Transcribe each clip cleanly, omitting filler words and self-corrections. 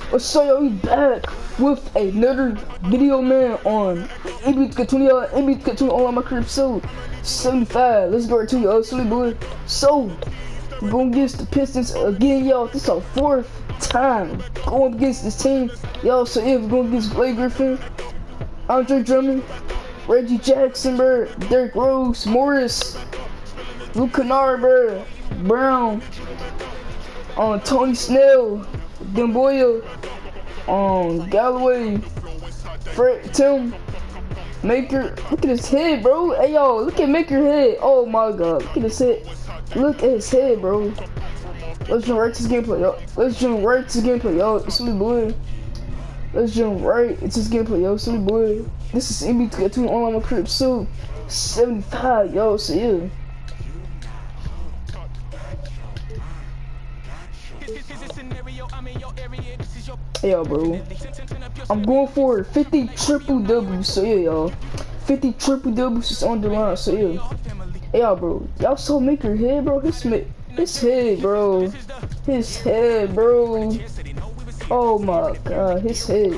What's up, y'all? We back with another video, man, on NBA 20, NBA 20 on my crib, so 75. Let's go right to y'all, silly boy. So, we're going against the Pistons again, y'all. This is our fourth time going against this team, y'all. So, yeah, we're going against Blake Griffin, Andre Drummond, Reggie Jackson, bro, Derrick Rose, Morris, Luke Kennard, bro, Brown, Tony Snell, Demboya, Galloway, Fred, Tim, Maker. Look at his head, bro. Hey, yo, look at Maker's head. Oh my God, look at his head. Look at his head, bro. Let's jump right to this gameplay, y'all. Let's jump right to this gameplay, y'all. Silly boy. Let's jump right into this gameplay, yo. Silly boy. This is NBA 2 on my crib, so 75, yo. So yeah. Hey, yo, bro. I'm going for 50 triple W's, so yeah, y'all. 50 triple W's is on the line, so yeah. Hey, y'all, bro. Y'all saw Maker head, bro. His head, bro. His head, bro. Oh my God, his head.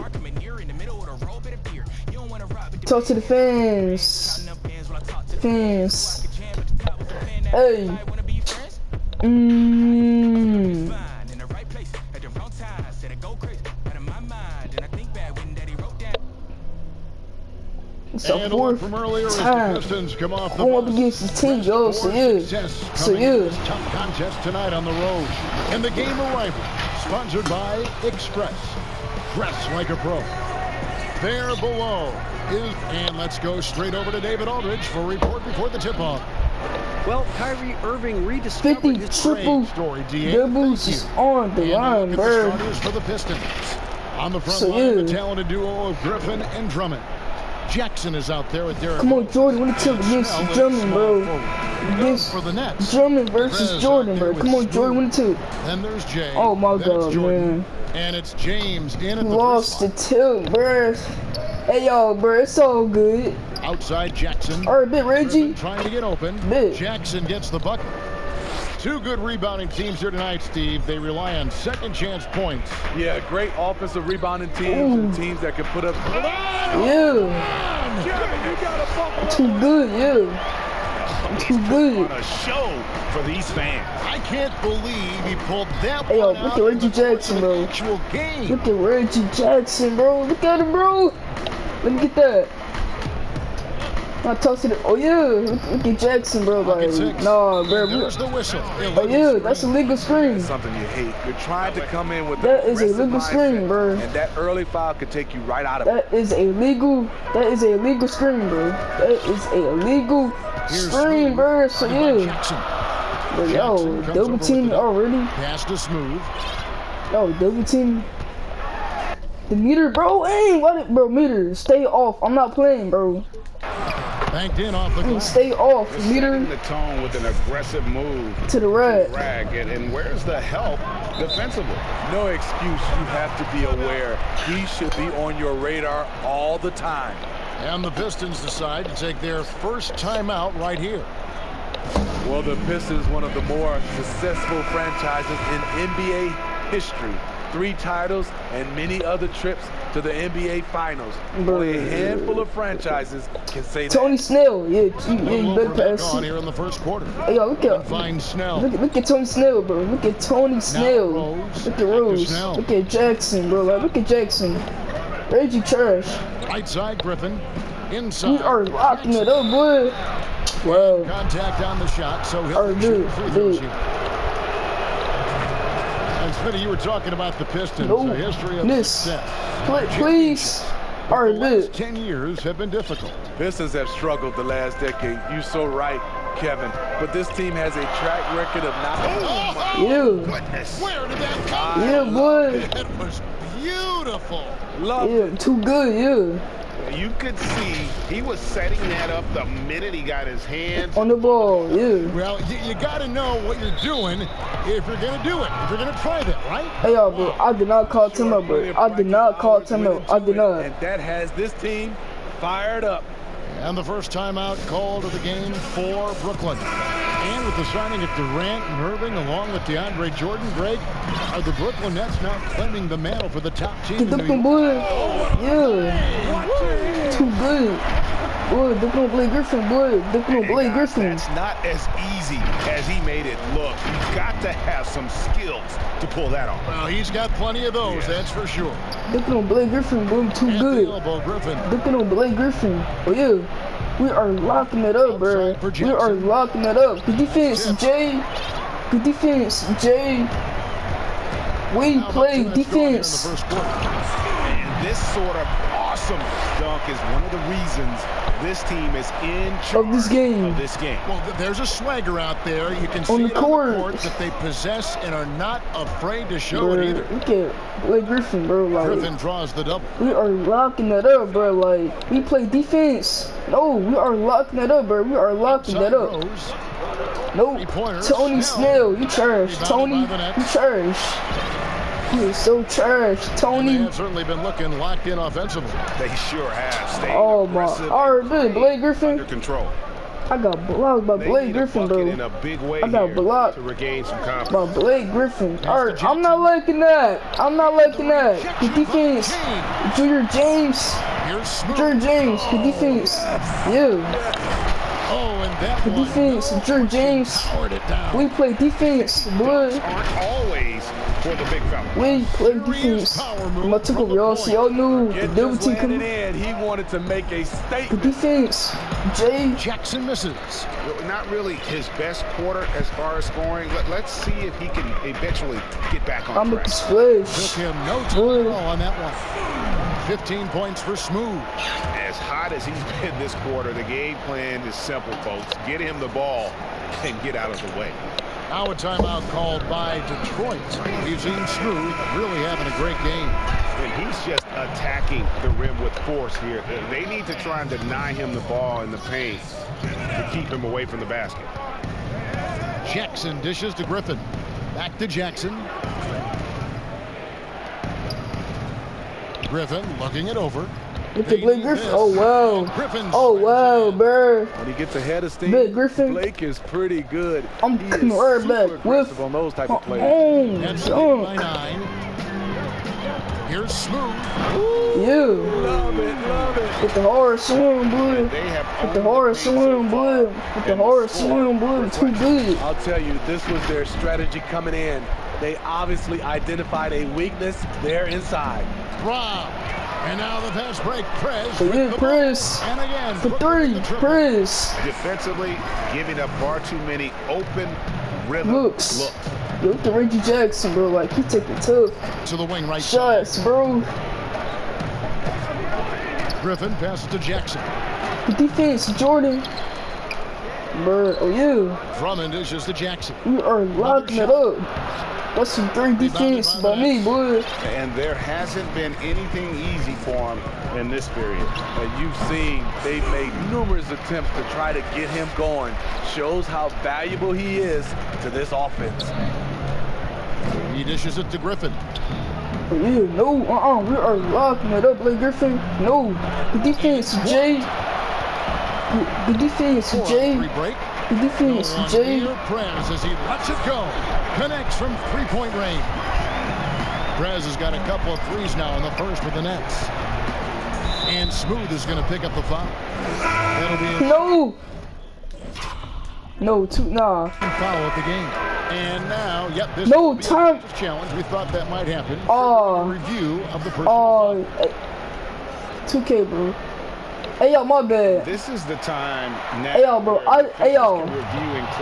Talk to the fans. Fans. Hey. It's a fourth time going up against this team, yo. So yeah, Tough contest tonight on the road. And the game arrival, sponsored by Express. Dress like a pro. There below is, and let's go straight over to David Aldridge for a report before the tip-off. Well, Kyrie Irving rediscovered 50 his triple doubles is on the line, bro. For the Pistons. On the front So line, yeah, the talented duo of Griffin and Drummond. Jackson is out there with Derrick. Come on, Jordan, what the tip against Drummond, bro? Against for the Nets. Drummond versus Jordan, bro. Come on, Jordan, what the tip? Then there's Jay. Oh my Then God, man. And it's James in at the Lost the tip, bro. Hey, yo, bro, it's all good. Outside Jackson. All right, bit Reggie. Griffin trying to get open. Bit. Jackson gets the bucket. Two good rebounding teams here tonight, Steve. They rely on second chance points. Yeah, great offensive rebounding teams and teams that can put up. Yeah. Too good, yeah. Too good. On a show for these fans. I can't believe he pulled that Hey, yo, one look out at Reggie Jackson, bro. actual game. Look at Reggie Jackson, bro. Look at him, bro. Let me get that. I tossed it. Oh yeah, look at Jackson, bro. Like, nah, bro. There's the whistle. Oh yeah, that's a legal screen. That's something you hate. You're trying to come in with that is a legal screen, bro. And that early foul could take you right out of it. That is a legal screen, bro. That is a legal screen, bro. So yeah. But yo, double team already. Pass to Smooth. Yo, double team. The meter, bro. Hey, what, bro? Meter, stay off. I'm not playing, bro. Banked in off the glass. Stay off, meter. Setting the tone with an aggressive move To the right. And where's the help defensively? No excuse. You have to be aware. He should be on your radar all the time. And the Pistons decide to take their first timeout right here. Well, the Pistons, one of the more successful franchises in NBA history. 3 titles and many other trips to the NBA Finals. Only a handful of franchises can say that. Tony Snell, yeah, you better pass. On here in the first quarter. Hey, yo, look at Find Snell. Look at Tony Snell, bro. Look at Tony Snell. Look at Rose. Look at Jackson, bro. Like, look at Jackson. Reggie trash. Right side, Griffin. Inside. We are locking it up, boy. Wow. Contact on the shot, so he'll shoot free throws here. And Smitty, you were talking about the Pistons, a history of success. Please. The last 10 years have been difficult. Pistons have struggled the last decade. You're so right, Kevin. But this team has a track record of not. Goodness. Where did that come from? Yeah, boy. It was beautiful. Yeah, too good, yeah. You could see he was setting that up the minute he got his hands on the ball, yeah. Well, you got to know what you're doing if you're going to do it, if you're going to try that, right? Hey, yo, bro, I did not call timeout, bro. I did not call timeout. I did not. And that has this team fired up. And the first timeout called of the game for Brooklyn. And with the signing of Durant and Irving, along with DeAndre Jordan, Greg, are the Brooklyn Nets now claiming the mantle for the top team in New Brooklyn York? boy. Yeah. Too good. Boy, they're gonna Blake Griffin, boy. They're gonna Blake Griffin. That's not as easy as he made it look. You've got to have some skills to pull that off. Well, he's got plenty of those, that's for sure. They're gonna Blake Griffin, boy. Too At the good. elbow, Griffin. They're gonna Blake Griffin. Oh yeah. We are locking it up, bro. We are locking it up. Good defense, Jay. Good defense, Jay. We play defense. And this sort of awesome dunk is one of the reasons this team is in charge Of this game. Well, there's a swagger out there. You can see On the it court. on the court that they possess and are not afraid to show it either. Look at Blake Griffin, bro. Like, Griffin draws the double. we are locking it up, bro. Like, we play defense. No, we are locking it up, bro. We are locking that up. Rose. No, Three-pointers. Tony Snell, you trash. Tony, you trash. You are so trash, And they Tony. have certainly been looking locked in offensively. They sure have stayed Oh my, aggressive alright, and Blake Griffin. under control. I got blocked by They Blake need Griffin, a bucket bro. in a big way I got here blocked to regain some by confidence. Blake Griffin. Alright, I'm not liking that. I'm not liking that. Good defense. Junior James. Here's Smooth. Junior James. Good defense. Yeah. Oh, and that Good one defense. Junior James. powered it down. We play defense, boy. Aren't always for the big fella. We play defense. I took over y'all, so y'all knew the Get double just team landed coming. in. He wanted to make a Good statement. defense. Jay. Jackson misses. Not really his best quarter as far as scoring. Let's see if he can eventually get back on I'm a track. Took splash. him no time Boy. at all on that one. 15 points for Smooth. As hot as he's been this quarter, the game plan is simple, folks. Get him the ball and get out of the way. Now a timeout called by Detroit. We've seen Smooth really having a great game. And he's just attacking the rim with force here. They need to try and deny him the ball in the paint to keep him away from the basket. Jackson dishes to Griffin. Back to Jackson. Griffin looking it over. Look at Blake Griffin. Oh, wow. Griffin Oh, wow, bro. When he gets ahead of steam, Blake Griffin. Blake is pretty good. I'm He coming is right super back aggressive with on those type of plays. That's oh, by 9. Here's Smooth. yeah. Love it, love it. With the hard swim, boy. They have With the owned hard paint so swim, boy. far, With the and hard score swim, boy. Too good. I'll tell you, this was their strategy coming in. They obviously identified a weakness there inside. Rob. And now the fast break. Prez. So with yeah, the ball. Prez. And again. For Brooklyn three, with the triple. Prez. Defensively, giving up far too many open rhythm Looks. Yo, look at Reggie Jackson, bro. Like, he taking tough To the wing right side. shots, bro. Griffin passes to Jackson. Good defense, Jordan. Bro, oh yeah. Drummond dishes to Jackson. We are locking it up. That's some three defense by me, boy. And there hasn't been anything easy for him in this period. And you've seen they've made numerous attempts to try to get him going. Shows how valuable he is to this offense. He dishes it to Griffin. Oh, yeah, no, we are locking it up, Blake Griffin. No, good defense, Jay. Good defense, Jay. Three break. Good defense, Jay. Near Prez as he lets it go. Connects from three-point range. Prez has got a couple of threes now in the first with the Nets. And Smooth is going to pick up the foul. That'll be a No. No, nah. foul at the game. And now, yep, this No, will be a time. defensive challenge. We thought that might happen. Oh. Review of the personal foul. 2K, bro. Hey, yo, my bad. This is the time now. Hey, yo, bro. Hey, yo.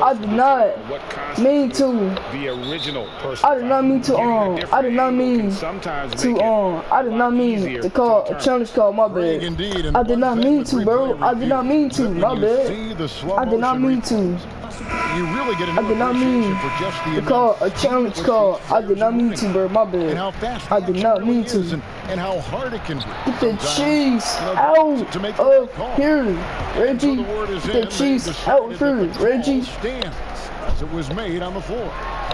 I did not mean to. The original person. I did not mean to. I did not mean to. I did not mean to call a challenge call. My Big bad. indeed, and I did not one mean thing to, with bro. replay I did not mean to. review, My when you bad. see the slow I did not motion mean to. You really get a I did not mean for just the to call a challenge call. I did not mean to, bro. My and how bad. fast I the did action not really mean to. is and how hard it can be. Get the sometimes, cheese you know, out to make the of right call. here, So Reggie. the word is Get the in, cheese they out decided here, that the call Reggie. stands as it was made on the floor.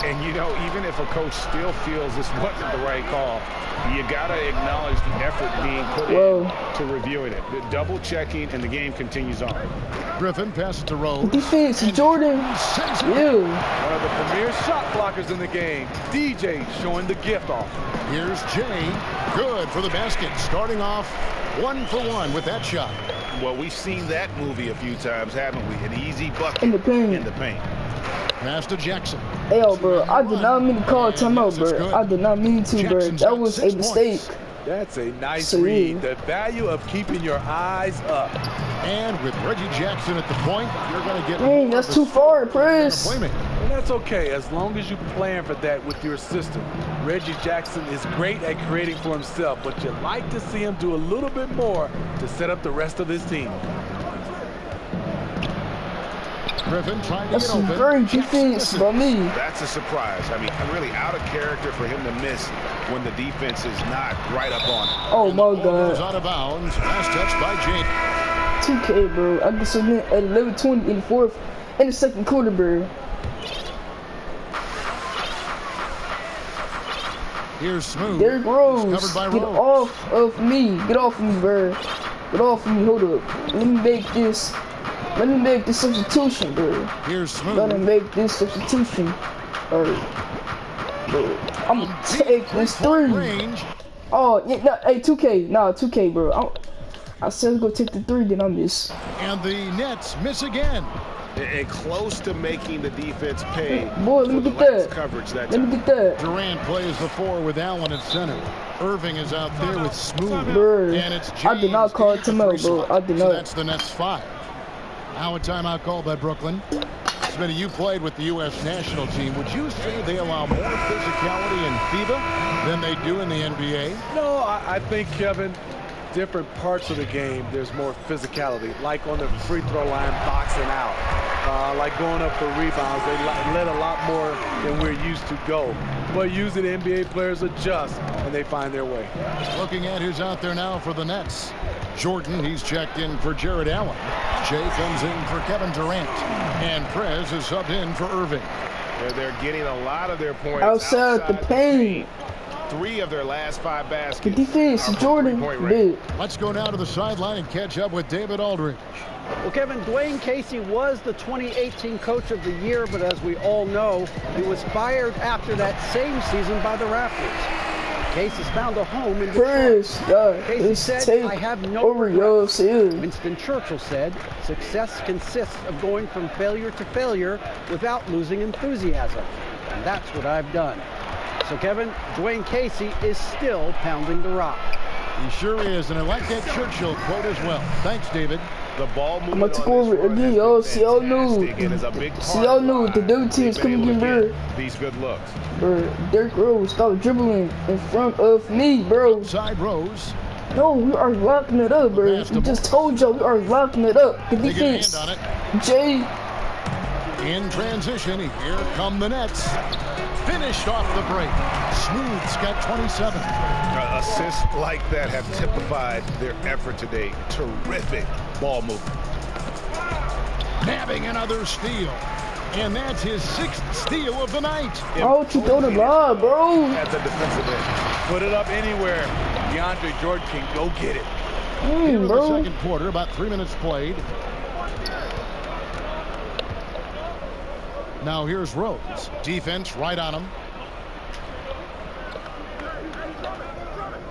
And, you know, even if a coach still feels this wasn't the right call, you got to acknowledge the effort being put in to reviewing it. The double checking, and the game continues on. Griffin passes to Rose. Defense, Jordan. Yeah. One of the premier shot blockers in the game. DJ showing the gift off. Here's Jay. Good for the basket. Starting off 1 for 1 with that shot. Well, we've seen that movie a few times, haven't we? An easy bucket In the paint. in the paint. Pass to Jackson. Hey, yo, bro, I did not mean to call timeout, bro. I did not mean to, bro. That was a mistake. That's a nice read. The value of keeping your eyes up. And with Reggie Jackson at the point, you're going to get... Dang, that's too far, Chris. And that's okay, as long as you plan for that with your assistant. Reggie Jackson is great at creating for himself, but you'd like to see him do a little bit more to set up the rest of his team. Griffin trying to That's get some open. great defense by me. That's a surprise. I mean, really out of character for him to miss when the defense is not right up on him. Oh, my Goes God. out of bounds. Last touch by James. 2K, bro. I get submit at 11:20 in the fourth and the second quarter, bro. Here's Smooth. Derrick Rose, Covered by get Rose. off of me. Get off of me, bro. Get off of me. Hold up. Let me make this. Let me make this substitution, bro. Here's Smooth. Let me make this substitution. Alright. I'm gonna take this three. Range. Oh, yeah, no, hey, 2K. Nah, 2K, bro. I said go take the three, then I miss. And the Nets miss again. And close to making the defense pay. Boy, let me for get the lax that. coverage that Let me time. get that. Durant plays the 4 with Allen at center. Irving is out there with Smooth. Bro, And it's James. I did not call it in the timeout, three bro. slot. I did So not. that's the Nets 5. Now a timeout called by Brooklyn. Smitty, you played with the U.S. national team. Would you say they allow more physicality in FIBA than they do in the NBA? No, I think, Kevin, different parts of the game, there's more physicality. Like on the free throw line, boxing out. Like going up for rebounds, they let a lot more than we're used to go. But usually the NBA players adjust and they find their way. Looking at who's out there now for the Nets. Jordan, he's checked in for Jared Allen. Jay comes in for Kevin Durant. And Prez is subbed in for Irving. They're getting a lot of their points Outside the paint. 3 of their last 5 The baskets. defense, are from Jordan. three-point range. Big. Let's go down to the sideline and catch up with David Aldridge. Well, Kevin, Dwayne Casey was the 2018 Coach of the Year, but as we all know, he was fired after that same season by the Raptors. Casey's found a home in Detroit. Chris, God, Casey this said, take "I have no over your regrets." field. Winston Churchill said, "Success consists of going from failure to failure without losing enthusiasm." And that's what I've done. So, Kevin, Dwayne Casey is still pounding the rock. He sure is, and I like that Churchill quote as well. Thanks, David. The ball I'm movement gonna take on this over run again, has y'all. been See y'all new. fantastic and is a big See part y'all of new. why The new they've team's been coming able in, to bro. get these good looks. Bro, Derrick Rose, stop dribbling in front of me, bro. Side Rose. No, we are locking it up, bro. We just told y'all we are locking it up. The They get a hand defense. on it. Jay, In transition, here come the Nets. Finished off the break. Smooth's got 27. Assists like that have typified their effort today. Terrific ball movement. Nabbing another steal. And that's his 6th steal of the night. why don't you throw the lob, bro? At the defensive end. Put it up anywhere. DeAndre Jordan can go get it. Into the Bro. second quarter, about 3 minutes played. Now here's Rose. Defense right on him.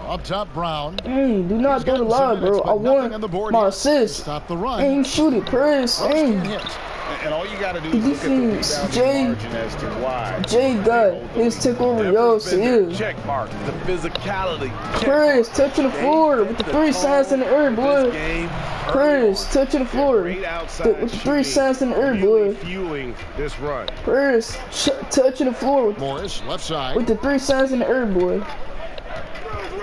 Up top, Brown. Do not He's throw the gotten some lob, minutes, bro. but I nothing on the want board my yet. assist. Stop the run. Ain't shoot it, Chris. Rose can't Ain't. hit. And all you got to do The is look at the defense, rebounding Jay. margin as to why. Jay got his take over Never y'all been their field. check mark. The physicality. Check Chris, mark. touching the They floor set with the the 3 signs in the air, tone for boy. this game early Chris, on. touching the floor Great outside with the 3 shooting, signs in the air, really boy. fueling this run. Chris, touching the floor Morris, left side. with the 3 signs in the air, boy.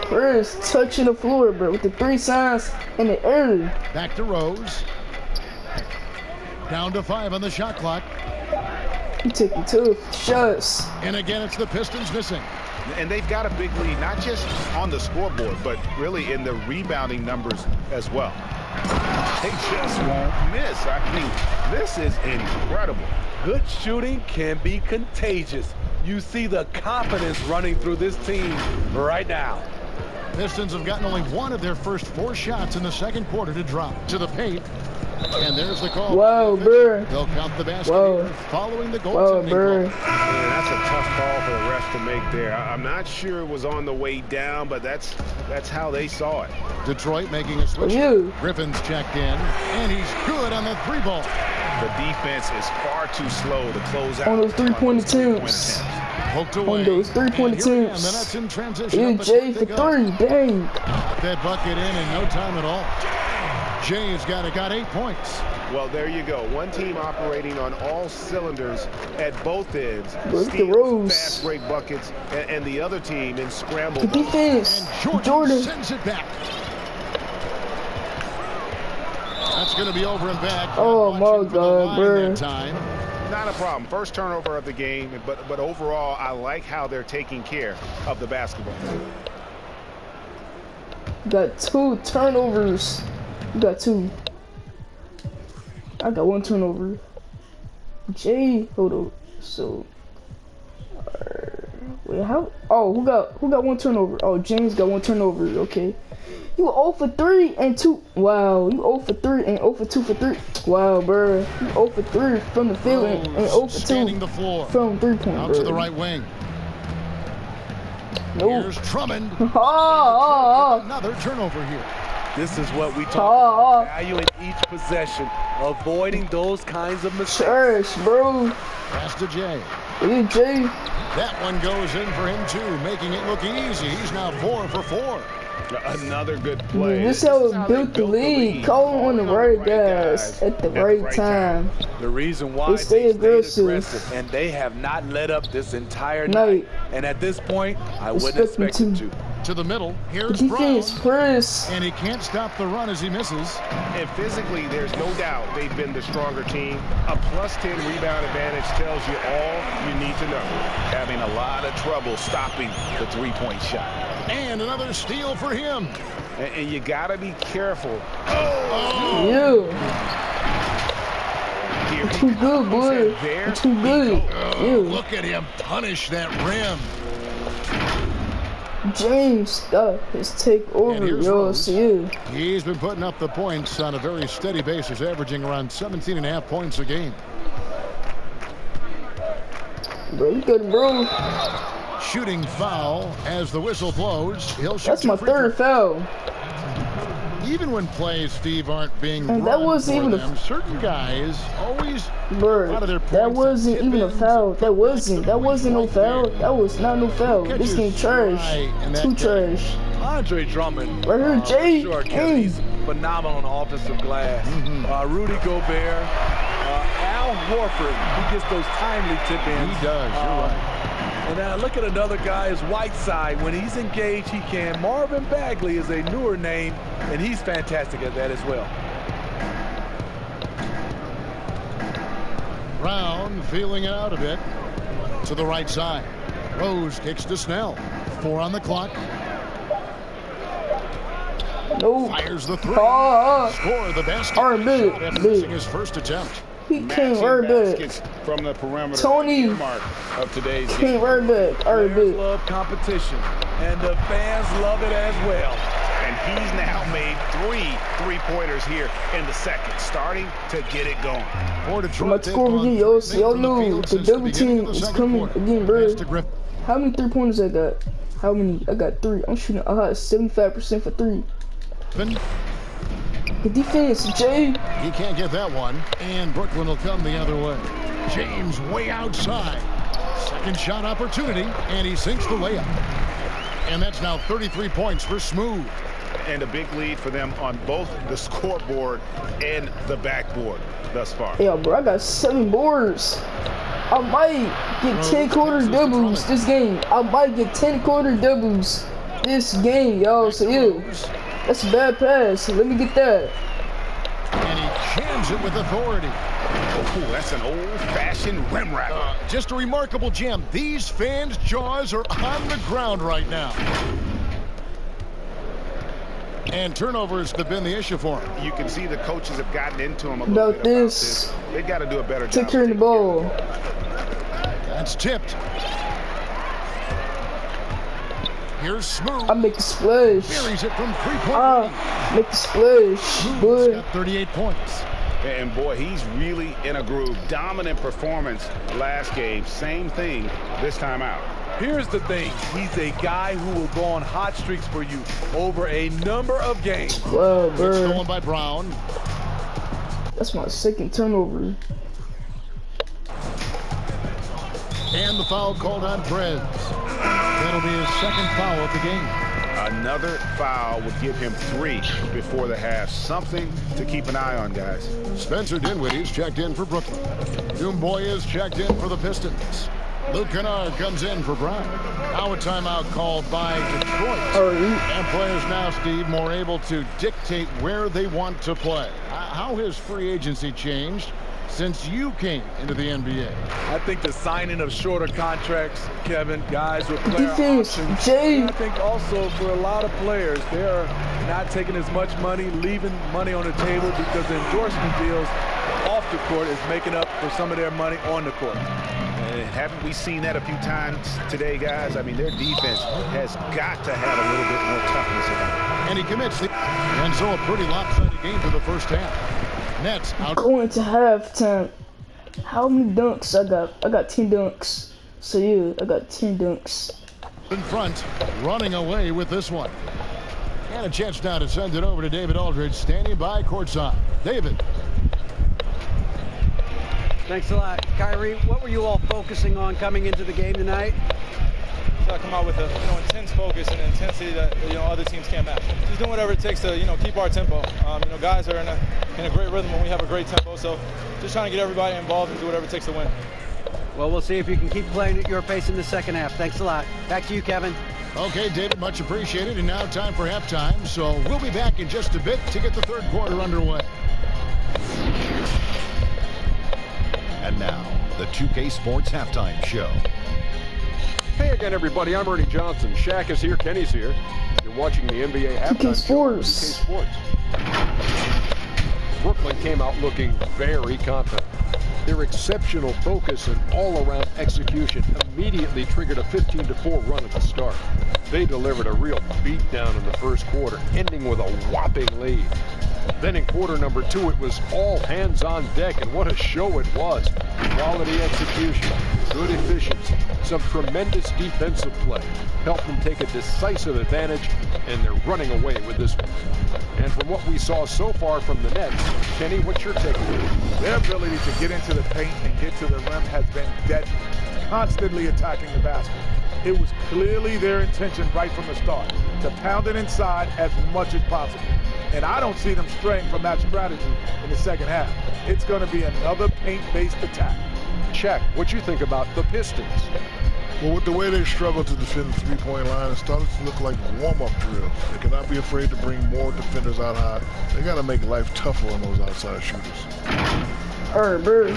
Chris, touching the floor, bro, with the 3 signs in the air. Back to Rose. Down to 5 on the shot clock. You taking 2 shots. And again, it's the Pistons missing. And they've got a big lead, not just on the scoreboard, but really in the rebounding numbers as well. They just won't miss. I mean, this is incredible. Good shooting can be contagious. You see the confidence running through this team right now. Pistons have gotten only one of their first 4 shots in the second quarter to drop to the paint. And there's the call. Whoa, bro. They'll count the basket Whoa. here following the Whoa, goaltending bro. call. Yeah, that's a tough call for the refs to make there. I'm not sure it was on the way down, but that's how they saw it. Detroit making a switch. You. Griffin's checked in, and he's good on the 3 ball. The defense is far too slow to close out On those three-point attempts. Poked away. On those 3-point And here again, attempts. the Nets in transition. Yeah, Up the Jay court for they go. 3. Dang. That bucket in no time at all. Jay's got 8 points. Well, there you go. One team operating on all cylinders at both ends. Look at the Steals, Rose. fast break buckets, and the other team in scramble. Good defense. And Jordan. sends it back. That's going to be over and back. Oh, Watching my for the God, line bro. that time. Not a problem. First turnover of the game, but overall, I like how they're taking care of the basketball. Got 2 turnovers. You got 2. I got 1 turnover. Jay, hold on. So, wait, how? Oh, who got 1 turnover? Oh, James got 1 turnover. Okay. You 0 for 3 and 2. Wow, you 0 for 3 and 0 for 2 for 3. Wow, bro. You 0 for 3 from the field and 0 for 2 scanning the floor. from 3-point. Out to the right wing. Nope. Here's Drummond. Another turnover here. This is what we talk Oh. about. Value in each possession. Avoiding those kinds of mistakes. Trash, bro. Pass to Jay. You, Jay. That one goes in for him too, making it look easy. He's now 4 for 4. Another good play. This is how we built the league. Call on the right guys at the right time. The reason why They stay aggressive. and they have not let up this entire night. And at this point, I wouldn't Respect them expect them to. To the middle. Here's Brown. Defense, press. And he can't stop the run as he misses. And physically, there's no doubt they've been the stronger team. A +10 rebound advantage tells you all you need to know. Having a lot of trouble stopping the 3-point shot. And another steal for him. And you got to be careful. You. Here he Too good, boy. comes, and there Too he good. goes. You. Look at him punish that rim. James got his take And over. here's Yo, Rose. see you. He's been putting up the points on a very steady basis, averaging around 17.5 points a game. Bro, you got it, bro. Shooting foul as the whistle blows. He'll shoot That's my 2 free third foul. throws. Even when plays, Steve, aren't being And that run wasn't for even a- them, certain guys always Bro, out of their that points wasn't and even a tip-ins foul. and That wasn't no right foul. there. That was not no foul. This game trash. Right in that Too game. trash. Andre Drummond. Right here, Jay. Sure, Hey. Kevin, he's phenomenal on the offensive glass. Rudy Gobert. Al Horford. He gets those timely tip-ins. He does, you're right. And now look at another guy is Whiteside. When he's engaged, he can. Marvin Bagley is a newer name, and he's fantastic at that as well. Brown feeling it out a bit to the right side. Rose kicks to Snell. 4 on the clock. No. Fires the 3. Oh, Score the basket. All right, big, Shot after big. missing his first attempt. he came Matching right back. baskets from the perimeter. Tony. Mark of today's game. Came right back. All right, Players big. love competition, and the fans love it as well. And he's now made 3 3-pointers here in the second, starting to get it going. For I'm Detroit, about to they've score gone again, yo. So y'all from the know field the since double beginning team of the is second coming quarter. again, bro. Pass to Griffin. How many 3-pointers I got? How many? I got 3. I'm shooting 75% for 3. The defense, Jay. He can't get that one, and Brooklyn will come the other way. James way outside. Second shot opportunity, and he sinks the layup. And that's now 33 points for Smooth. And a big lead for them on both the scoreboard and the backboard thus far. Yeah, bro, I got 7 boards. I might get 10 quarter doubles this game. I might get 10 quarter doubles this game, y'all. So, yeah, that's a bad pass. Let me get that. And he jams it with authority. Oh, that's an old-fashioned rim wrapper. Just a remarkable jam. These fans' jaws are on the ground right now. And turnovers have been the issue for him. You can see the coaches have gotten into him a little About bit this. They've got to do a better job. Take care of the ball. That's tipped. Here's Smooth. I make a splash. Buries it from three-point range. Make a splash. Smooth's Boy. got 38 points. And boy, he's really in a groove. Dominant performance last game. Same thing this time out. Here's the thing. He's a guy who will go on hot streaks for you over a number of games. Wow, It's bro. stolen by Brown. That's my second turnover. And the foul called on Perez. That'll be his second foul of the game. Another foul would give him 3 before the half. Something to keep an eye on, guys. Spencer Dinwiddie's checked in for Brooklyn. Dumboy is checked in for the Pistons. Luke Kennard comes in for Brown. Now a timeout called by Detroit. And players now, Steve, more able to dictate where they want to play. How has free agency changed since you came into the NBA? I think the signing of shorter contracts, Kevin, guys with player Defense, options. Jay. And I think also for a lot of players, they're not taking as much money, leaving money on the table because the endorsement deals off the court is making up for some of their money on the court. And haven't we seen that a few times today, guys? I mean, their defense has got to have a little bit more toughness about it. And he commits. And so a pretty lopsided game for the first half. Nets out. Going to halftime. How many dunks I got? I got 10 dunks. So yeah, I got 10 dunks. In front, running away with this one. And a chance now to send it over to David Aldridge, standing by courtside. David. Thanks a lot. Kyrie, what were you all focusing on coming into the game tonight? So I come out with a intense focus and intensity that other teams can't match. Just doing whatever it takes to keep our tempo. Guys are in a great rhythm when we have a great tempo. So just trying to get everybody involved and do whatever it takes to win. Well, we'll see if you can keep playing at your pace in the second half. Thanks a lot. Back to you, Kevin. Okay, David, much appreciated. And now time for halftime. So we'll be back in just a bit to get the third quarter underway. And now, the 2K Sports Halftime Show. Hey again, everybody. I'm Ernie Johnson. Shaq is here. Kenny's here. You're watching the NBA Halftime Show on 2K Sports. Brooklyn came out looking very confident. Their exceptional focus and all-around execution immediately triggered a 15-4 run at the start. They delivered a real beatdown in the first quarter, ending with a whopping lead. Then in quarter number 2, it was all hands on deck, and what a show it was. Quality execution, good efficiency, some tremendous defensive play helped them take a decisive advantage, and they're running away with this one. And from what we saw so far from the Nets, Kenny, what's your takeaway? Their ability to get into the paint and get to the rim has been deadly, constantly attacking the basket. It was clearly their intention right from the start to pound it inside as much as possible. And I don't see them straying from that strategy in the second half. It's going to be another paint-based attack. Shaq, what you think about the Pistons? Well, with the way they struggle to defend the three-point line, it started to look like warm-up drills. They cannot be afraid to bring more defenders out high. They got to make life tougher on those outside shooters. Bird.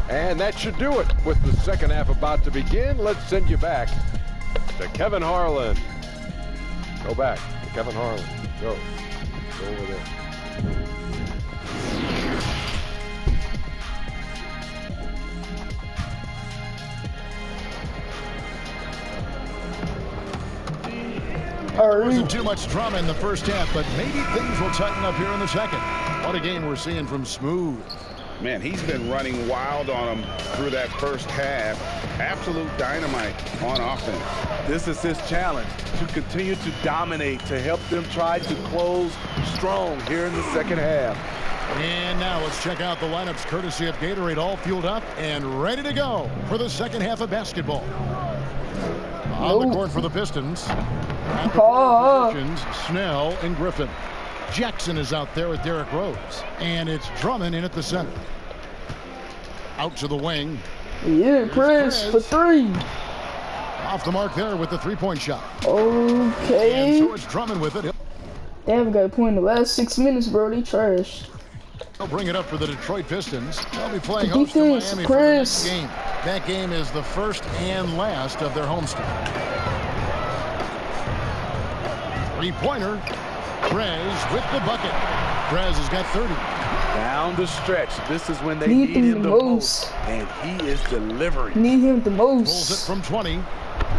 And that should do it. With the second half about to begin, let's send you back to Kevin Harlan. Go back to Kevin Harlan. Go. Go over there. There wasn't too much drama in the first half, but maybe things will tighten up here in the second. What a game we're seeing from Smooth. Man, he's been running wild on them through that first half. Absolute dynamite on offense. This is his challenge, to continue to dominate, to help them try to close strong here in the second half. And now let's check out the lineups courtesy of Gatorade, all fueled up and ready to go for the second half of basketball. On the court for the Pistons. At the positions, Snell and Griffin. Jackson is out there with Derrick Rose. And it's Drummond in at the center. Out to the wing. Yeah, Perez for 3. Off the mark there with the three-point shot. Okay. And so it's Drummond with it. They haven't got a point in the last 6 minutes, bro. They trash. They'll bring it up for the Detroit Pistons. They'll be playing host to Miami for the next game. That game is the first and last of their homestand. Three-pointer. Perez with the bucket. Perez has got 30. Down the stretch. This is when they need him the most. And he is delivering. Need him the most. Pulls it from 20.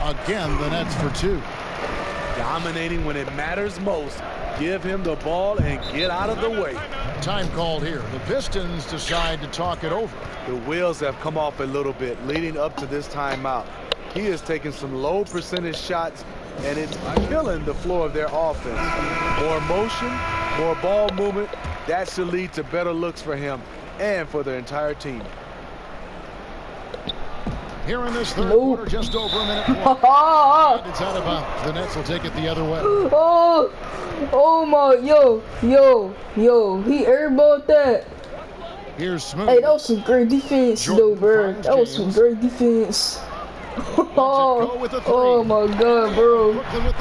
Again, the Nets for 2. dominating when it matters most. Give him the ball and get out of the way. Time called here. The Pistons decide to talk it over. The wheels have come off a little bit leading up to this timeout. He is taking some low percentage shots, and it's killing the floor of their offense. More motion, more ball movement, that should lead to better looks for him and for the entire team. Here in this third quarter, just over a minute. And it's out of bounds. The Nets will take it the other way. Oh my, yo, he airballed that. Here's Smooth. Hey, that was some great defense, though, bro. That was some great defense. Oh my God, bro.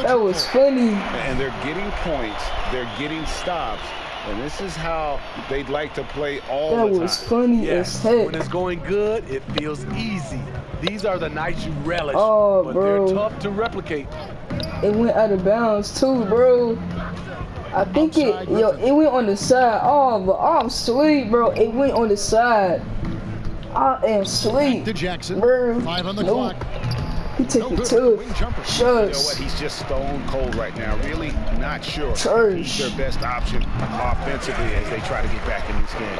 That was funny. And they're getting points. They're getting stops. And this is how they'd like to play all the time. That was funny as heck. When it's going good, it feels easy. These are the nights you relish, but bro, they're tough to replicate. It went out of bounds too, bro. I think it went on the side. Oh, but I'm sweet, bro. It went on the side. I am sweet, to Jackson. Bro. 5 on the clock. He took it too. You know what? He's just stone cold right now. Really not sure if he's their best option offensively as they try to get back in this game.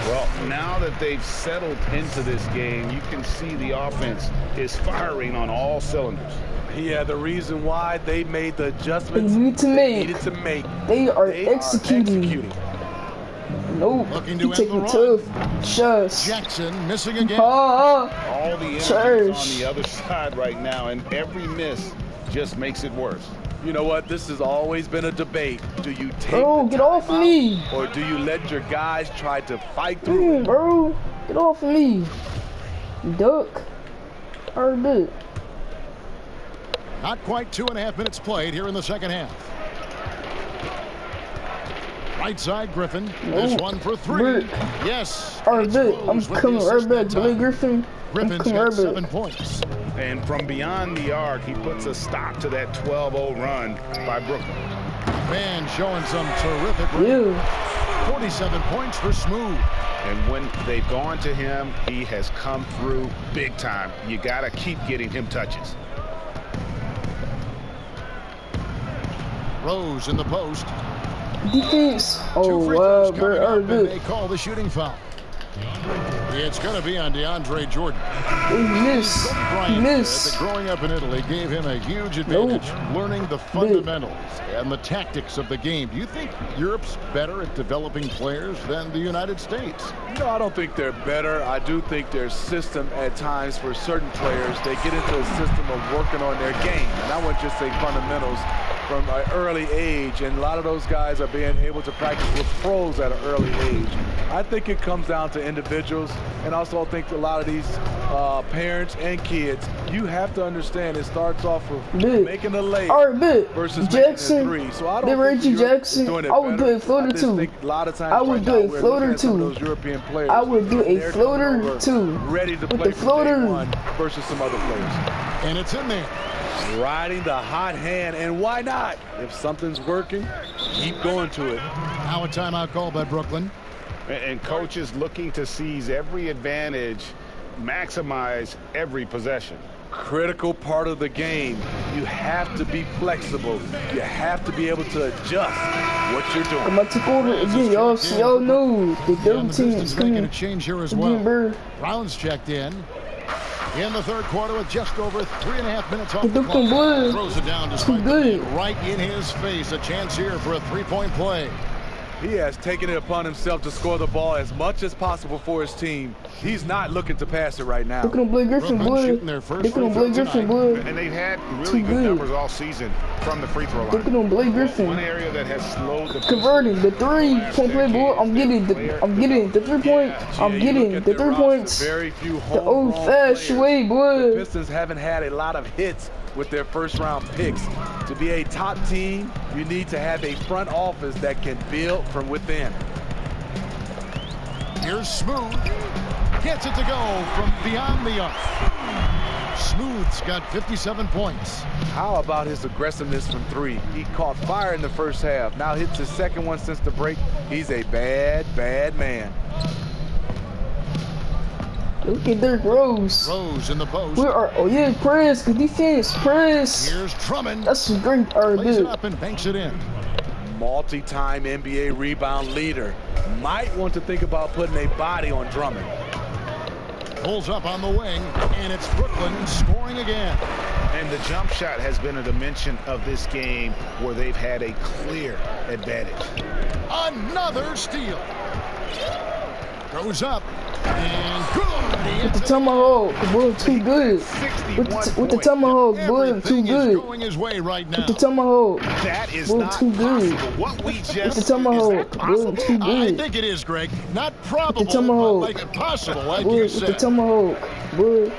Well, now that they've settled into this game, you can see the offense is firing on all cylinders. Yeah, the reason why they made the adjustments they needed to make. They are executing. Nope. Looking to he taking tough. Shush. Jackson missing again. All the energy on the other side right now, and every miss just makes it worse. You know what? This has always been a debate. Do you take get off me, or do you let your guys try to fight through? Bro, get off me. Duck. Or duck. Not quite 2.5 minutes played here in the second half. Right side, Griffin. This one for 3. Yes. I'm coming right back, Billy Griffin. Griffin's got 7 points. And from beyond the arc, he puts a stop to that 12-0 run by Brooklyn. Man showing some terrific 47 points for Smooth. And when they've gone to him, he has come through big time. You got to keep getting him touches. Rose in the post. Defense. Oh, wow, bro. They call the shooting foul. It's going to be on DeAndre Jordan. He missed. Growing up in Italy gave him a huge advantage, learning the fundamentals and the tactics of the game. Do you think Europe's better at developing players than the United States? No, I don't think they're better. I do think their system at times for certain players, they get into a system of working on their game. And I wouldn't just say fundamentals from an early age, and a lot of those guys are being able to practice with pros at an early age. I think it comes down to individuals, and also I think a lot of these parents and kids, you have to understand it starts off with making a layup versus Jackson, making a 3. So I don't Reggie Jackson, I would do a floater too. A lot of times I would do a floater too. Those European players, I would do a floater too. Ready to play the floater versus some other players. And it's in there. Riding the hot hand, and why not? If something's working, keep going to it. Now a timeout call by Brooklyn. And coach is looking to seize every advantage, maximize every possession. Critical part of the game. You have to be flexible. You have to be able to adjust what you're doing. I'm about to order again. Y'all know the double team's making a change here as well. Brown's checked in the third quarter with just over 3.5 minutes off the clock. Throws it down despite being right in his face. A chance here for a 3-point play. He has taken it upon himself to score the ball as much as possible for his team. He's not looking to pass it right now. Look at Blake Griffin, boy. Look at Blake Griffin, boy. And they've had really good numbers all season from the free throw line. Look at Blake Griffin. One area that has slowed the converting the 3-point play, boy. I'm getting the 3-point. I'm getting the 3 points. The old-fashioned way, boy. The Pistons haven't had a lot of hits with their first-round picks. To be a top team, you need to have a front office that can build from within. Here's Smooth. Gets it to go from beyond the arc. Smooth's got 57 points. How about his aggressiveness from 3? He caught fire in the first half. Now hits his second one since the break. He's a bad, bad man. Look at Derrick Rose. Rose in the post. We are, oh yeah, press, good defense, press. Here's Drummond. That's some great Plays it RB. up and banks it in. Multi-time NBA rebound leader. Might want to think about putting a body on Drummond. Pulls up on the wing, and it's Brooklyn scoring again. And the jump shot has been a dimension of this game where they've had a clear advantage. Another steal. Goes up, and good. With the tomahawk, boy, too good. With the tomahawk, boy, too Everything is good. going his way right now. With the tomahawk, That is boy, not too good. possible. What we just With the tomahawk, boy, too I good. think it is, Greg. Not probable, but tomahawk. like possible, like Boy, you with the said. tomahawk, boy.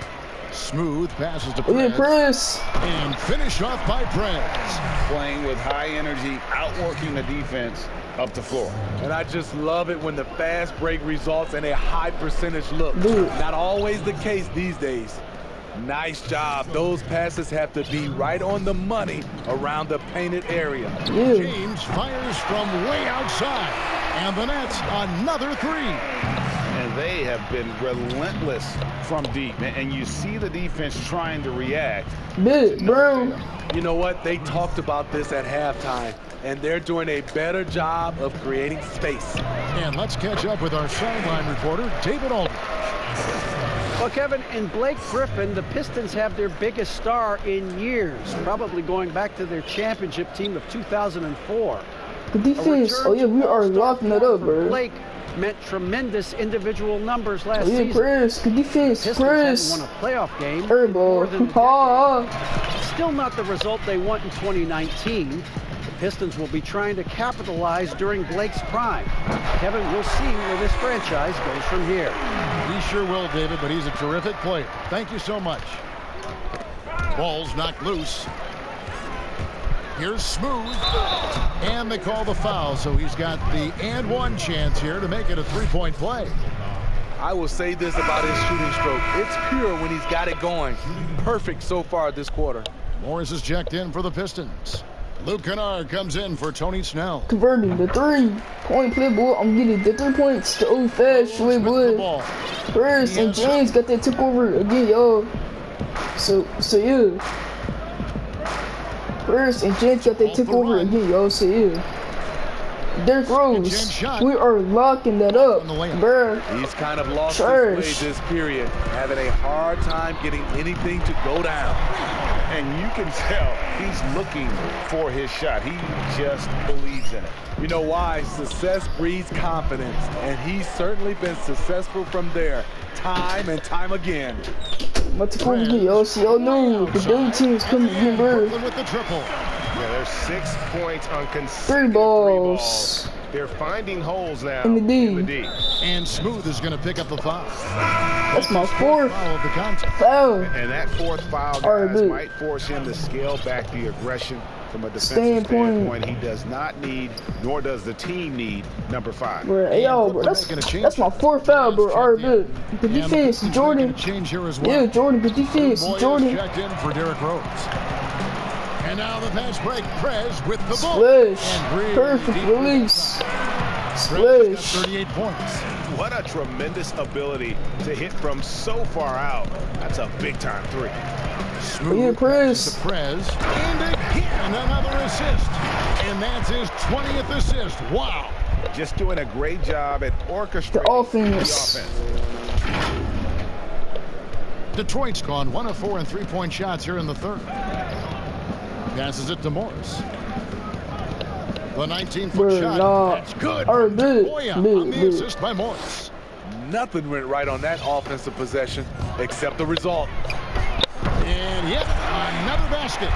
Smooth passes to Oh yeah, Perez, press. and finished off by Perez. playing with high energy, outworking the defense up the floor. And I just love it when the fast break results in a high percentage look. Dude. Not always the case these days. Nice job. Those passes have to be right on the money around the painted area. Yeah. James fires from way outside, and the Nets another three. And they have been relentless from deep. And you see the defense trying to react. Big, bro. You know what? They talked about this at halftime, and they're doing a better job of creating space. And let's catch up with our sideline reporter, David Aldridge. Well, Kevin, in Blake Griffin, the Pistons have their biggest star in years, probably going back to their championship team of 2004. The defense, oh yeah, we are locking it up, bro. Blake meant tremendous individual numbers last Oh yeah, season. press, good defense, Pistons press. hadn't won a playoff game in Airball. more than a decade. Ah. Still not the result they want in 2019. The Pistons will be trying to capitalize during Blake's prime. Kevin, we'll see where this franchise goes from here. He sure will, David, but he's a terrific player. Thank you so much. Ball's knocked loose. Here's Smooth. And they call the foul, so he's got the and one chance here to make it a three-point play. I will say this about his shooting stroke. It's pure when he's got it going. Perfect so far this quarter. Morris is checked in for the Pistons. Luke Kennard comes in for Tony Snell. Converting the 3-point play, boy. I'm getting the 3 points the old-fashioned way, With the boy. ball. Press and James got that took over again, y'all. So yeah. Press and James got that took over again, y'all. So yeah. Derrick Rose, we are locking that up, bruh. He's kind of lost Trash. his way this period, having a hard time getting anything to go down. And you can tell he's looking for his shot. He just believes in it. You know why? Success breeds confidence, and he's certainly been successful from there, time and time again. About to come again, y'all. See, y'all know the double team's coming again, bruh. Brooklyn with the triple. Yeah, there's 6 points on Three consecutive balls. They're finding holes now In the D. in the D. And Smooth is going to pick up the foul. That's my fourth Foul of the contest. foul. And that 4th foul, All right, guys, good. might force him to scale back the aggression from a defensive Standpoint. standpoint. He does not need, nor does the team need, number 5. Bro, hey, yo, bro, that's my fourth foul, bro. All right, good. The defense, Jordan. Change here as well. Yeah, Jordan, the defense, Boy is Jordan. checked in for Derrick Rose. And now the pass break. Prez with the ball. Splash. And really Perfect deep release. Prez got Splash. 38 points. What a tremendous ability to hit from so far out. That's a big-time 3. Smooth Yeah, Prez. to Prez. And again, another assist. And that's his 20th assist. Wow. Just doing a great job at orchestrating The offense. Detroit's gone 1 of 4 in three-point shots here in the third. Passes it to Morris. The 19-foot shot. That's good. All right, good. Boya on Good, the good. assist by Morris. Nothing went right on that offensive possession except the result. And yet another basket.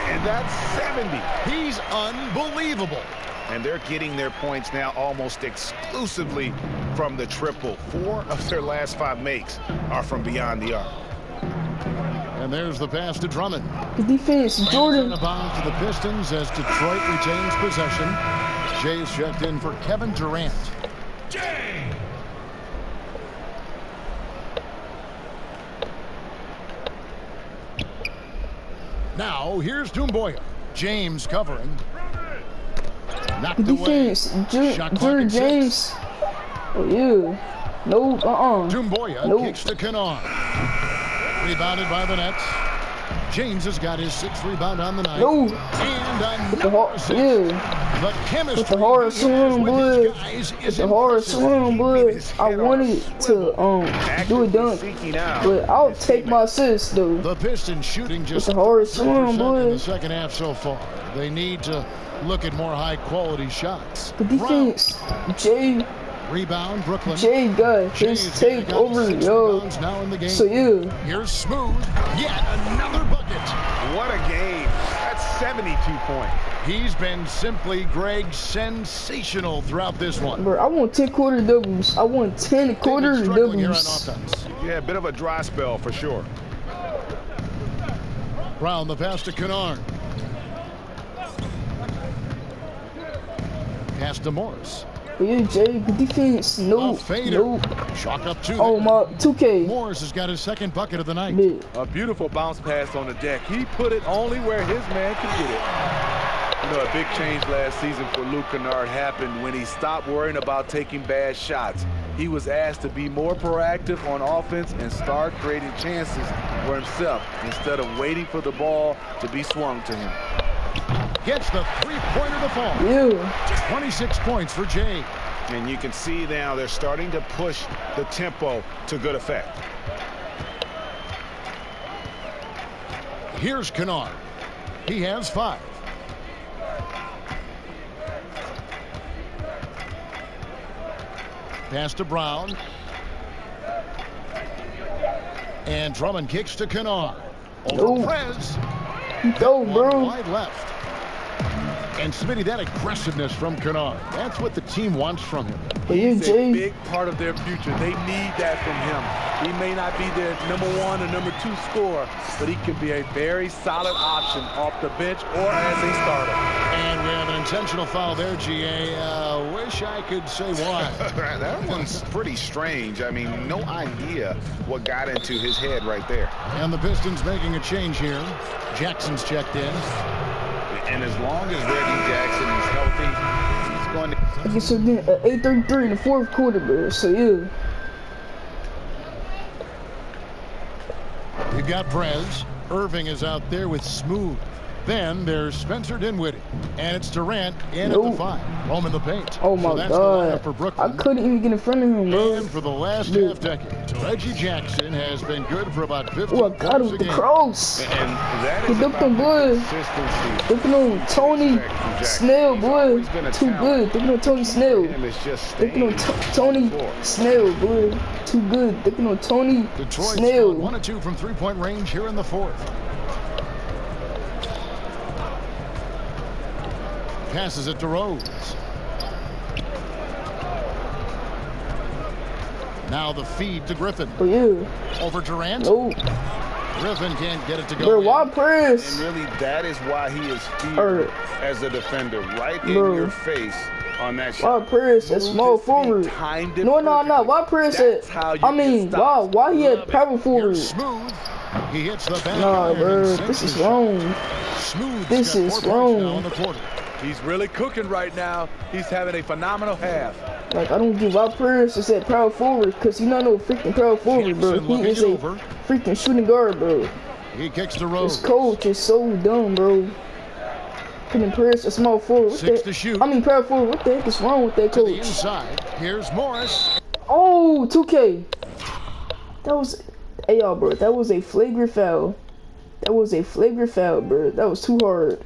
And that's 70. He's unbelievable. And they're getting their points now almost exclusively from the triple. 4 of their last 5 makes are from beyond the arc. And there's the pass to Drummond. The defense, Jordan. The bounce to the Pistons as Detroit retains possession. Jay's checked in for Kevin Durant. Jay. Now here's Doumbouya. James covering. Knocked The away. defense, Shot clock Jordan at 6. James. Oh, yeah. No, Dumboya Nope. kicks to Kennard. Rebounded by the Nets. James has got his 6th rebound on the night. No. And With the another hard, assist. yeah. The chemistry With the hard he has swim, with boy. his guys With is the hard impressive. swim, boy. I wanted to do a dunk, but I'll take my assist though. The Pistons shooting just With the hard 3% swim, in boy. the second half so far. They need to look at more high-quality shots. The defense, Jay. Rebound, Brooklyn. Jay got his take over, yo. Now in the game. So yeah. Here's Smooth. Yet another bucket. What a game. That's 72 points. He's been simply, Greg, sensational throughout this one. Bro, I want 10 quarter doubles. I want 10 quarter They've been struggling here on doubles. offense. Yeah, a bit of a dry spell for sure. Brown, the pass to Kennard. Pass to Morris. Yeah, Jay, the defense, nope, Fader. nope. Chalk up 2. Oh my, 2K. Morris has got his 2nd bucket of the night. Big. A beautiful bounce pass on the deck. He put it only where his man could get it. You know, a big change last season for Luke Kennard happened when he stopped worrying about taking bad shots. He was asked to be more proactive on offense and start creating chances for himself instead of waiting for the ball to be swung to him. Gets the 3-pointer to fall. Yeah. 26 points for Jay. And you can see now they're starting to push the tempo to good effect. Here's Kennard. He has 5. Pass to Brown. And Drummond kicks to Kennard. Over Prez. Go, bro. Wide left. And Smitty, that aggressiveness from Kennard. That's what the team wants from him. He's a Jay. big part of their future. They need that from him. He may not be their #1 or #2 scorer, but he can be a very solid option off the bench or as a starter. And we have an intentional foul there, GA. Wish I could say why. That one's pretty strange. I mean, no idea what got into his head right there. And the Pistons making a change here. Jackson's checked in. And as long as Reggie Jackson is healthy, he's going to... I guess so then 8:33 in the 4th quarter, bro. So yeah. We've got Prez. Irving is out there with Smooth. Then there's Spencer Dinwiddie. And it's Durant in at the 5. Roaming the paint. Oh my so that's God. the lineup for Brooklyn. I couldn't even get in front of him, bro. And for the last half decade, Reggie Jackson has been good for about 50 Oh, I got him points a with the game. cross. And that He is dunked about him, the boy. consistency. Looking on Tony Snell, boy. Too good. Looking on Tony Snell. And it's just Looking on Tony Snell, boy. Too good. Looking on Tony Detroit Snell. 1 of 2 from 3-point range here in the 4th. Passes it to Rose. Now the feed to Griffin. Oh yeah. Over Durant. No. Griffin can't get it to go. Bro, in. why press? And really, that is why he is feared as a defender. Right in your face on that shot. Why press at small forward? No. Why press at? I mean, why he at power forward? Smooth. He hits the back. Nah, bro, this is wrong. Smooth. This is wrong. He's really cooking right now. He's having a phenomenal half. Like, I don't give why Prince is at power forward, because he's not no freaking power forward, bro. He is a freaking shooting guard, bro. He kicks the road. This coach is so dumb, bro. Putting Prince a small forward. Six to shoot. I mean, power forward. What the heck is wrong with that To the coach? inside. Here's Morris. Oh, 2K. That was, hey y'all, bro. That was a flagrant foul. That was a flagrant foul, bro. That was too hard.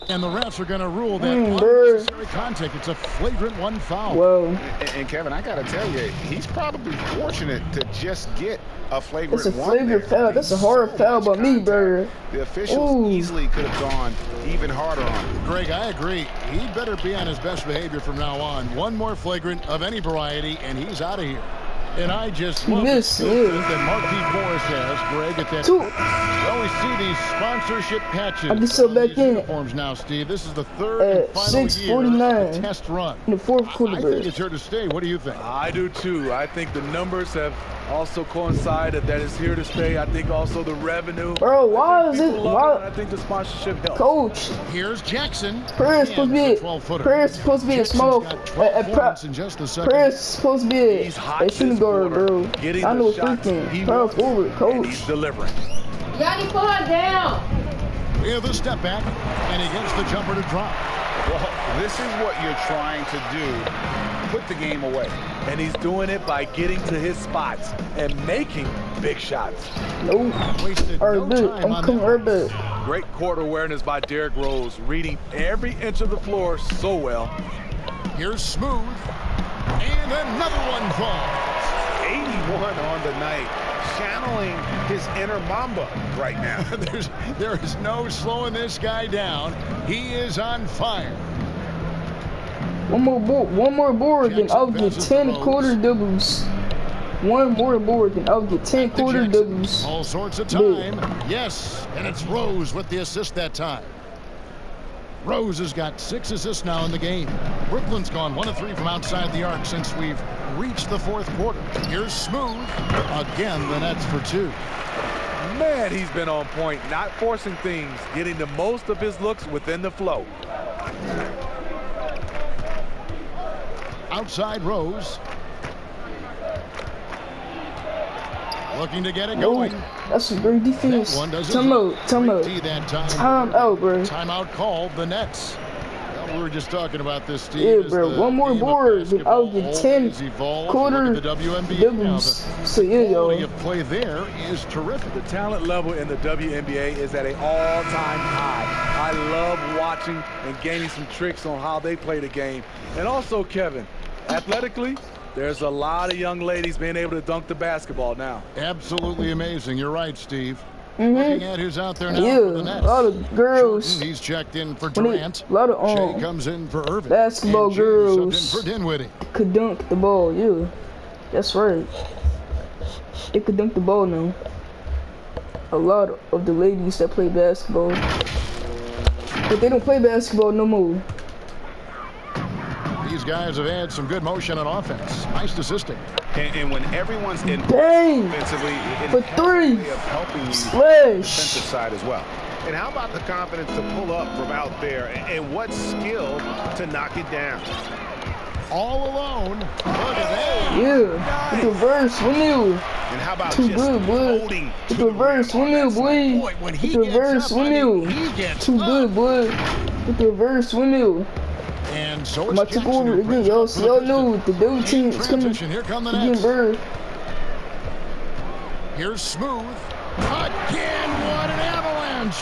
And the refs are going to rule that unnecessary contact. It's a flagrant one foul. Well, and Kevin, I got to tell you, he's probably fortunate to just get a flagrant it's a flagrant foul. That's a hard foul by me, bro. The officials easily could have gone even harder on him. Greg, I agree. He better be on his best behavior from now on. One more flagrant of any variety, and he's out of here. And I just love the skill that Marquise Morris has, Greg, at that. Well, we see these sponsorship patches I just back in uniforms now, Steve. This is the third and final year of the test run. In the fourth quarter, I think it's here to stay. What do you think? I do too. I think the numbers have also coincided that it's here to stay. I think also the revenue. Bro, why is it? I think the sponsorship helps. Coach. Here's Jackson. Perez supposed to be a small. Perez supposed to be a shooting guard, quarter, bro. getting I know the shots freaking he power wants, forward, and coach. he's delivering. Yanni, pull her down. We have the step back, and he gets the jumper to drop. Well, this is what you're trying to do. Put the game away. And he's doing it by getting to his spots and making big shots. Nope. Wasted All no right, good. time I'm on coming that. right back. Great court awareness by Derrick Rose, reading every inch of the floor so well. Here's Smooth, and another one falls. 81 on the night. Channeling his inner Mamba right now. There is no slowing this guy down. He is on fire. One more board, then I'll get 10 quarter doubles. One more board, then I'll get 10 quarter doubles. All sorts of time. Yes, and it's Rose with the assist that time. Rose has got 6 assists now in the game. Brooklyn's gone 1 of 3 from outside the arc since we've reached the 4th quarter. Here's Smooth. Again, the Nets for 2. Man, he's been on point, not forcing things, getting the most of his looks within the flow. Outside Rose. Looking to get it going. That's some great defense. That one doesn't Time out. Time out. Time out, bro. Timeout called the Nets. Well, we were just talking about this, Steve. Yeah, bro. One more board, then I'll get 10 quarter doubles. So yeah, The quality yo. of play there is terrific. The talent level in the WNBA is at an all-time high. I love watching and gaining some tricks on how they play the game. And also, Kevin, athletically, there's a lot of young ladies being able to dunk the basketball now. Absolutely amazing. You're right, Steve. Looking at who's out there now Yeah, for the Nets. a lot of girls. Jordan, he's checked in for Durant. A lot of Shea comes in for Irving. basketball and James girls subbed in for Dinwiddie. could dunk the ball. Yeah, that's right. They could dunk the ball now. A lot of the ladies that play basketball, but they don't play basketball no more. These guys have had some good motion on offense. Nice assisting. And when everyone's in Dang! offensively, For 3! of helping you Slash! defensive side as well. And how about the confidence to pull up from out there, and what skill to knock it down? All alone. Look at that. Yeah, with the reverse windmill. And how about Too just good, boy. holding With the reverse windmill, boy. Boy, when With he the gets reverse up, windmill. he gets Too up. good, boy. With the reverse windmill. And so I'm it's about to go Jackson over who again, brings y'all. up So for y'all the know Pistons. the double team is coming Transition. Here come the again, Nets. bro. Here's Smooth. Again, what an avalanche.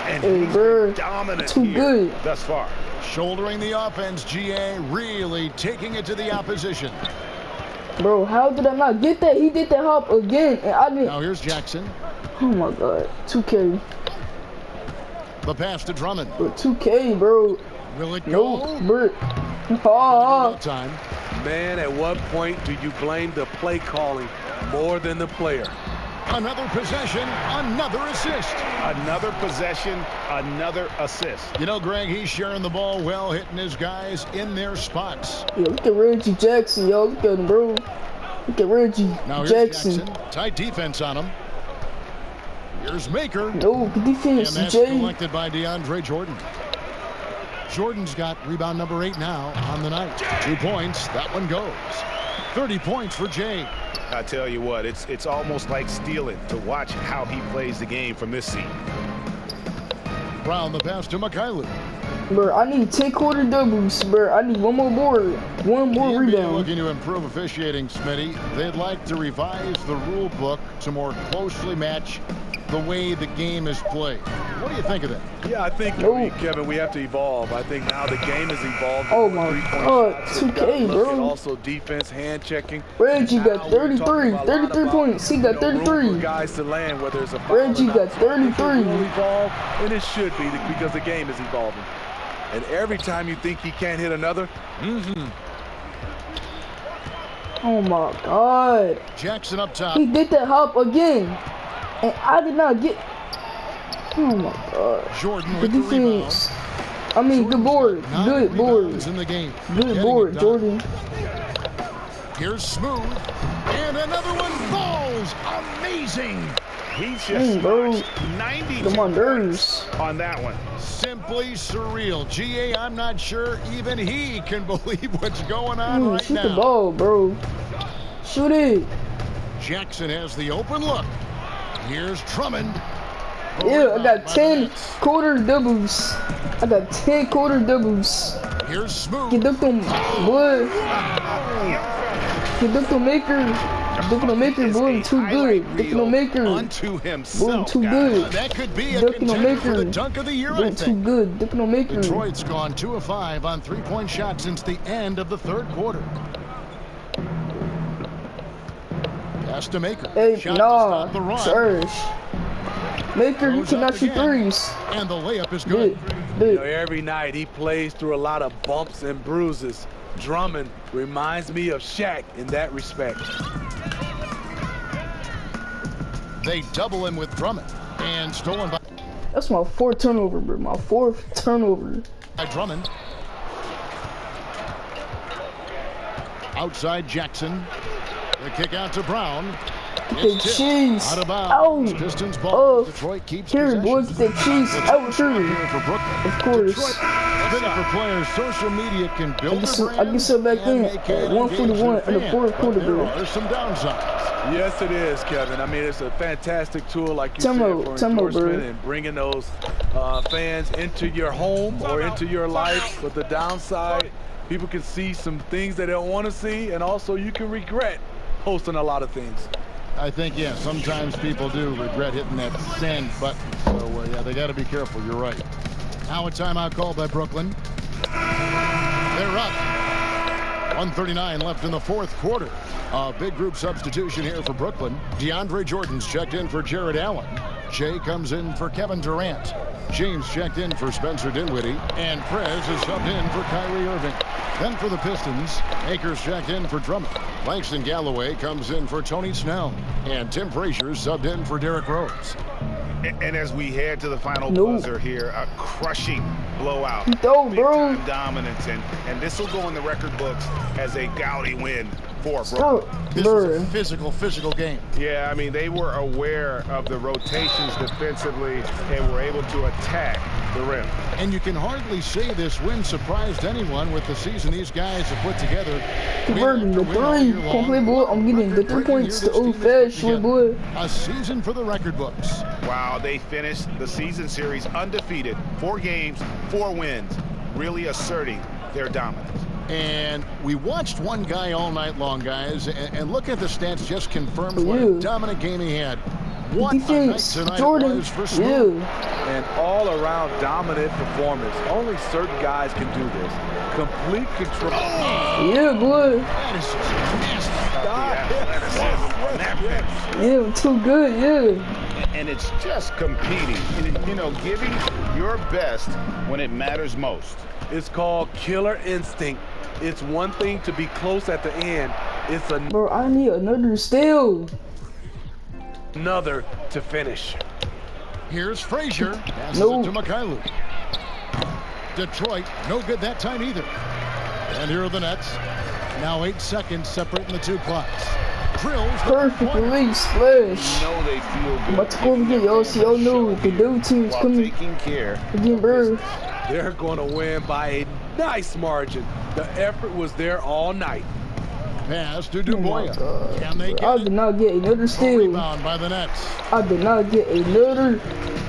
and Hey, he's bro. been dominant Too here good. thus far. Shouldering the offense, GA really taking it to the opposition. Bro, how did I not get that? He did that hop again, and I didn't. Now here's Jackson. Oh my god. 2K. The pass to Drummond. Bro, 2K, bro. Will it go? Nope, bro. Ah, Time. Man, at what point do you blame the play calling more than the player? Another possession, another assist. Another possession, another assist. You know, Greg, he's sharing the ball well, hitting his guys in their spots. yo, look at Reggie Jackson, yo. Look at him, bro. Look at Reggie Now here's Jackson. Tight defense on him. Here's Maker. No, good And defense, that's Jay. collected by DeAndre Jordan. Jordan's got rebound number 8 now on the night. 2 points. That one goes. 30 points for Jay. I tell you what, it's almost like stealing to watch how he plays the game from this seat. Brown the pass to McKinley. Bro, I need 10 quarter doubles, bro. I need one more board, one The more NBA rebound. looking to improve officiating, Smitty. They'd like to revise the rule book to more closely match the way the game is played. What do you think of that? Yeah, I think, Kevin, we have to evolve. I think now the game is evolved. Oh my god, 2K, bro. Also defense, hand checking. Reggie got 33 points. He got 33. For guys to land, whether it's a foul Reggie or not. got 33. It will evolve, and it should be because the game is evolving. And every time you think he can't hit another, Oh my god. Jackson up top. He did that hop again. And I did not get. Oh my god. Jordan The with the rebound. defense. I mean, good board. Nine Good board. rebounds in the game. Good Getting board, it done. Jordan. Here's Smooth. And another one falls. Amazing. He's just bro. notched 92 Come on, points nerves. on that one. Simply surreal. GA, I'm not sure even he can believe what's going on right Shoot the now. ball, bro. Shoot it. Jackson has the open look. Here's Drummond. Yeah, I got 10 quarter doubles. I got 10 quarter doubles. Here's Smooth. Get dunked on, boy. Get dunked on Maker. Dunking on Maker, boy, too good. Dunking on Maker. Boy, too good. That could be a Dunking on contender for Maker. the dunk of the year, I Boy, think. too good. Dunking on Maker. Detroit's gone 2 of 5 on three-point shots since the end of the third quarter. Pass to Maker. Hey, Shot to nah, stop the run. Serge. Maker, you Goes cannot up shoot again, threes. And the layup is good. You know, every night he plays through a lot of bumps and bruises. Drummond reminds me of Shaq in that respect. They double him with Drummond. And stolen by That's my 4th turnover, bro. My 4th turnover. Drummond. Outside Jackson. The kick out to Brown. Get the cheese. Out of bounds. Ow. Pistons ball. Oh. Detroit keeps Here, possession. boy, get that cheese out here. For Brooklyn. Of course. Detroit, for players, social media can build I get some back in at 141 in the fourth quarter, There bro. are some downsides. Yes, it is, Kevin. I mean, it's a fantastic tool, like you Time said, out, for time out, endorsement bro. and bringing those fans into your home or into your life. But the downside, people can see some things they don't want to see, and also you can regret posting a lot of things. I think, yeah, sometimes people do regret hitting that send button. So, yeah, they got to be careful. You're right. Now a timeout call by Brooklyn. They're up. 1:39 left in the fourth quarter. A big group substitution here for Brooklyn. DeAndre Jordan's checked in for Jared Allen. Jay comes in for Kevin Durant. James checked in for Spencer Dinwiddie. And Prez is subbed in for Kyrie Irving. Then for the Pistons, Akers checked in for Drummond. Langston Galloway comes in for Tony Snell. And Tim Frazier subbed in for Derrick Rose. And as we head to the final buzzer here, a crushing blowout. Big time dominance, and this will go in the record books as a gaudy win for Brooklyn. This was a physical game. Yeah, I mean, they were aware of the rotations defensively and were able to attack the rim. And you can hardly say this win surprised anyone with the season these guys have put together. Converting the 3. Complete, boy. I'm getting the 3 points to old fashioned, boy. A season for the record books. Wow, they finished the season series undefeated. 4 games, 4 wins, really asserting their dominance. And we watched one guy all night long, guys, and look at the stats just confirms what a dominant game he had. What defense, a night tonight Jordan. it was for Smooth. And all-around dominant performance. Only certain guys can do this. Complete control. Yeah, boy. That is just nasty. Yeah, too good, yeah. And it's just competing, you know, giving your best when it matters most. It's called killer instinct. It's one thing to be close at the end. It's Bro, I need another steal. another to finish. Here's Frazier. Passes it to Mikhailuk. Detroit, no good that time either. And here are the Nets. Now 8 seconds separating the 2 clocks. Drills. Perfect release, splash. You know they feel good. I'm about to go and get y'all, so y'all know the double team's coming. Taking care. Again, bro. They're going to win by a nice margin. The effort was there all night. Pass to Dubois. Can they get I did not get another steal. Rebound by the Nets. I did not get another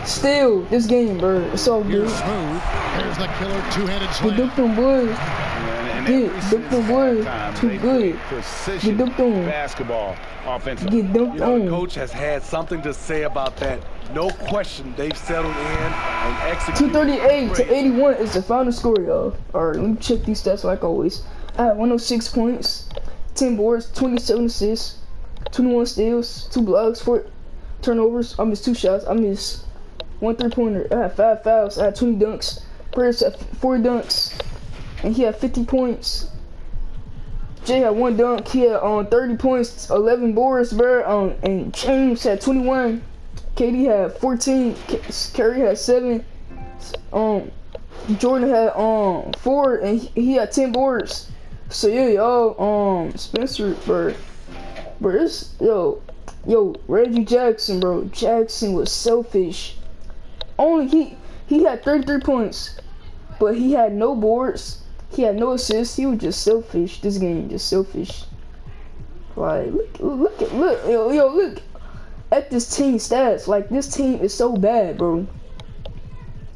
steal this game, bro. It's all good. Here's Smooth. There's the killer two-handed Get slam. dunked on, boy. Get dunked on, boy. Too good. Precision Get dunked on. basketball offensively. Get dunked You know, the on. coach has had something to say about that. No question, they've settled in and executed. 238 to 81 is the final score, y'all. Alright, let me check these stats like always. I had 106 points, 10 boards, 27 assists, 21 steals, 2 blocks, 4 turnovers. I missed 2 shots. I missed 1 3-pointer. I had 5 fouls. I had 20 dunks. Prez had 4 dunks, and he had 50 points. Jay had 1 dunk. He had 30 points, 11 boards, bro. And James had 21. KD had 14. Curry had 7. Jordan had 4, and he had 10 boards. So yeah, y'all. Spencer, bro, this yo, Reggie Jackson, bro. Jackson was selfish. Only he had 33 points, but he had no boards. He had no assists. He was just selfish. This game, just selfish. Like, look at this team stats. Like, this team is so bad, bro.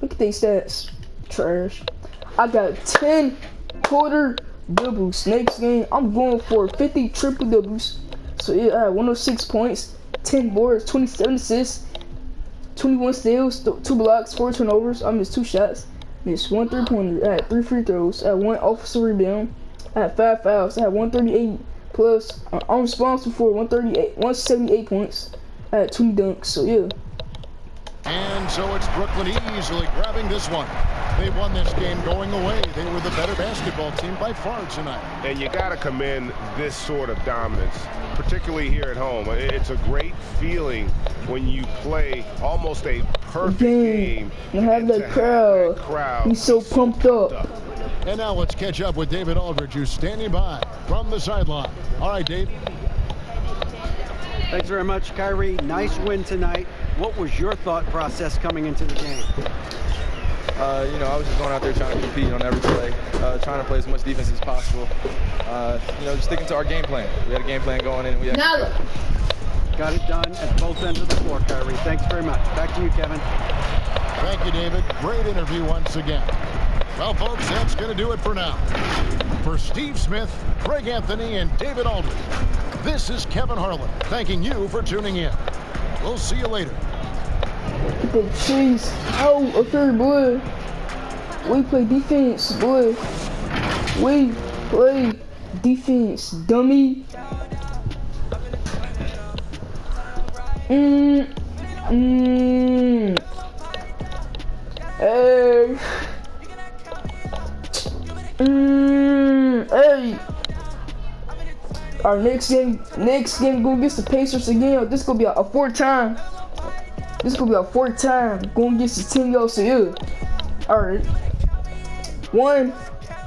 Look at these stats. Trash. I got 10 quarter doubles. Next game, I'm going for 50 triple doubles. So yeah, I had 106 points, 10 boards, 27 assists, 21 steals, 2 blocks, 4 turnovers. I missed 2 shots. Missed 1 3-pointer. I had 3 free throws. I had 1 offensive rebound. I had 5 fouls. I had 138 plus. I'm responsible for 178 points. I had 2 dunks. So yeah. And so it's Brooklyn easily grabbing this one. They won this game going away. They were the better basketball team by far tonight. And you got to commend this sort of dominance, particularly here at home. It's a great feeling when you play almost a perfect game. And have that crowd. He's so pumped up. And now let's catch up with David Aldridge, who's standing by from the sideline. All right, Dave. Thanks very much, Kyrie. Nice win tonight. What was your thought process coming into the game? You know, I was just going out there trying to compete on every play, trying to play as much defense as possible. You know, just sticking to our game plan. We had a game plan going in. Got it done at both ends of the floor, Kyrie. Thanks very much. Back to you, Kevin. Thank you, David. Great interview once again. Well, folks, that's going to do it for now. For Steve Smith, Craig Anthony, and David Aldridge, this is Kevin Harlan thanking you for tuning in. We'll see you later. The cheese. Oh, okay, boy. We play defense, boy. We play defense, dummy. Hey. Hey. Our next game go against the Pacers again. This gonna be a fourth time. This gonna be our 4th time going against the team, y'all. So yeah. Alright. 1,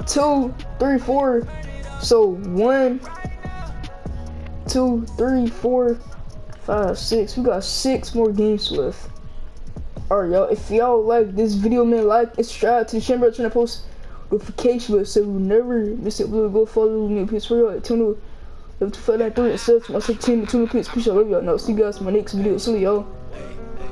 2, 3, 4. So 1, 2, 3, 4, 5, 6. We got 6 more games left. Alright, y'all. If y'all like this video, man, like and subscribe to the channel. Turn on post notification bell so you'll never miss it. Go follow me on PS4 at 2. Love to follow that 3 and subs to my team at 2. Appreciate y'all. Love y'all. Now see you guys in my next video. See y'all.